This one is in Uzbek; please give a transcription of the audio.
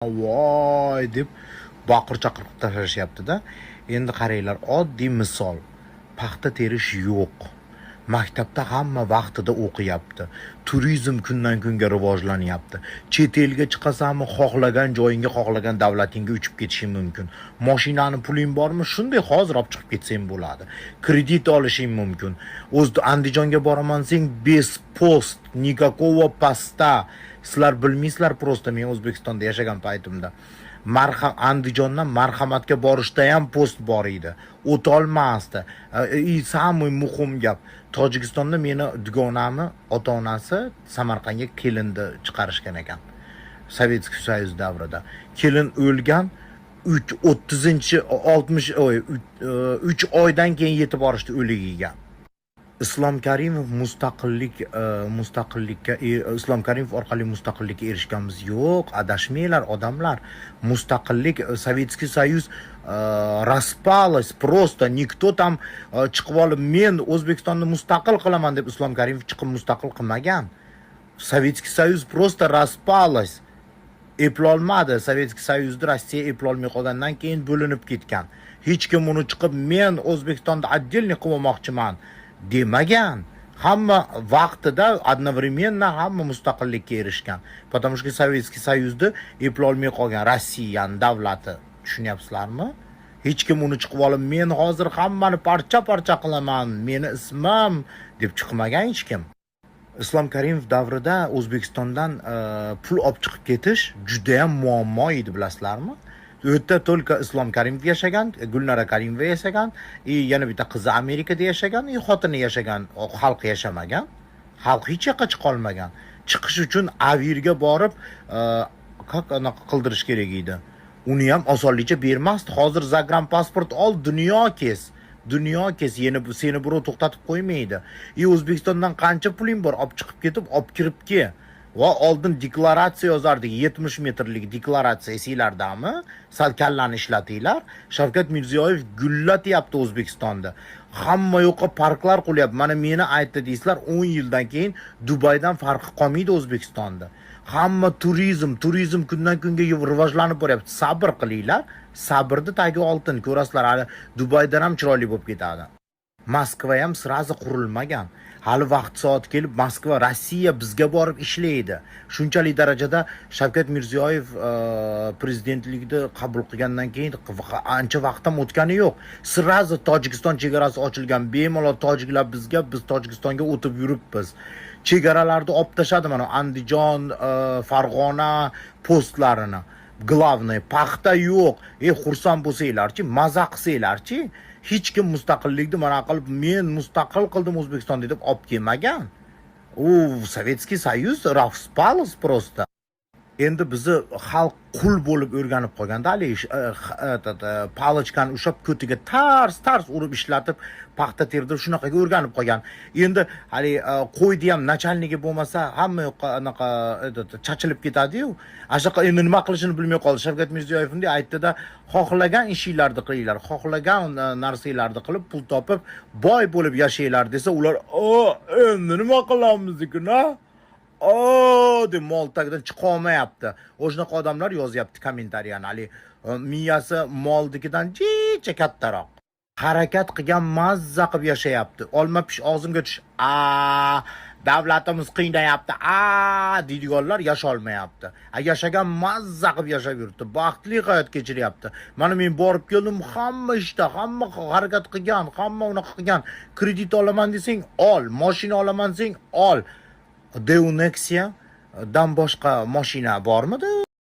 voy deb baqir-chaqir tashlashyapti-da. Endi qaranglar, oddiy misol. Paxta terish yo'q. Maktabda hamma vaqtida o'qiyapti. Turizm kundan kunga rivojlanyapti. Chet elga chiqasanmi, xohlagan joyingga, xohlagan davlatingga uchib ketishing mumkin. Mashinani puling bormi? Shunday hozir olib chiqib ketsang bo'ladi. Kredit olishing mumkin. O'z Andijonga boraman desang, без post, никакого posta. Sizlar bilmaysizlar prosta, men O'zbekistonda yashagan paytimda. Andijondan Marhamatga borishda ham post bor edi. O'tolmasdi. Самый muhim gap. Tojikistonda meni dugonamni ota-onasi Samarqandga kelinni chiqarishgan ekan. Sovetskiy Soyuz davrida. Kelin o'lgan 3 oydan keyin yetib borishdi o'ligiga. Islom Karimov Islom Karimov orqali mustaqillikka erishganmiz yo'q, adashmanglar odamlar. Mustaqillik Sovetskiy Soyuz распалась просто, никто там chiqib olib men O'zbekistonni mustaqil qilaman deb Islom Karimov chiqib mustaqil qilmagan. Sovetskiy Soyuz просто распалась. Eplolmadi. Sovetskiy Soyuzni Rossiya eplolmay qolgandan keyin bo'linib ketgan. Hech kim uni chiqib men O'zbekistonda отдельный qilmoqchiman demagan. Hamma vaqtida одновременно hamma mustaqillikka erishgan. Потому что Sovetskiy Soyuzni eplolmay qolgan Rossiyaning davlati. Tushunyapsizlarmi? Hech kim uni chiqib olib men hozir hammani parcha-parcha qilaman, meni ismim deb chiqmagan hech kim. Islom Karimov davrida O'zbekistondan pul olib chiqib ketish juda ham muammo edi, bilasizlarmi? U yerda только Islom Karimov yashagan, Gulnora Karimova yashagan, yana bitta qizi Amerikada yashagan, xotini yashagan, xalq yashamagan. Xalq hech yoqqa chiqa olmagan. Chiqish uchun avirga borib, qildirish kerak edi. Uni ham osonlikcha bermasdi. Hozir zagranipasport ol, dunyo kes. Seni birov to'xtatib qo'ymaydi. O'zbekistondan qancha puling bor? Olib chiqib ketib, olib kirib ke. Va oldin deklaratsiya yozardik, 70 metrlik deklaratsiya, esinglardami? Sal kallani ishlatinglar. Shavkat Mirziyoyev gullatyapti O'zbekistonda. Hamma yo'qqa parklar quryapti. Mana meni aytdi deysizlar, 10 yildan keyin Dubaydan farqi qolmaydi O'zbekistonda. Hamma turizm kundan kunga rivojlanib boryapti. Sabr qilinglar. Sabrni tagi oltin. Ko'rasizlar, hali Dubaydan ham chiroyli bo'lib ketadi. Moskva ham sirazi qurilmagan. Hali vaqt soat kelib Moskva, Rossiya bizga borib ishlaydi. Shunchalik darajada Shavkat Mirziyoyev prezidentlikni qabul qilgandan keyin ancha vaqt ham o'tgani yo'q. Sirazi Tojikiston chegarasi ochilgan. Bemalol tojiklar bizga, biz Tojikistonga o'tib yuribmiz. Chegaralarni olib tashadi mana Andijon, Farg'ona postlarini. Главное, paxta yo'q. Xursand bo'lsanglarchi, maza qilsanglarchi, hech kim mustaqillikni mana qilib, men mustaqil qildim O'zbekistonni deb olib kelmagan. U Sovetskiy Soyuz распалась просто. Endi bizni xalq qul bo'lib o'rganib qolganda, palochkani ushlab ko'tiga tars urib ishlatib, paxta terdirib shunaqaga o'rganib qolgan. Endi hali qo'ydi ham nachalnigi bo'lmasa, hamma yoqqa anaqa chachilib ketadi-yu. Ashaqa endi nima qilishini bilmay qoldi. Shavkat Mirziyoyev bunday aytdi-da, xohlagan ishinglarni qilinglar, xohlagan narsalarni qilib pul topib, boy bo'lib yashanglar desa, ular, endi nima qilamiz-ku-na? Deb mol tagidan chiqa olmayapti. O'shunaqa odamlar yozyapti kommentariyani. Hali miyasi moldikidan jicha kattaroq. Harakat qilgan mazza qilib yashayapti. Olma pish og'zimga tush. Davlatimiz qiynayapti. Deydiganlar yasholmayapti. Yashagan mazza qilib yashab yuribdi. Baxtli hayot kechiryapti. Mana men borib keldim, hamma ishda, hamma harakat qilgan, hamma unaqa qilgan. Kredit olaman desang, ol. Mashina olaman desang, ol. Nexia dan boshqa mashina bormidi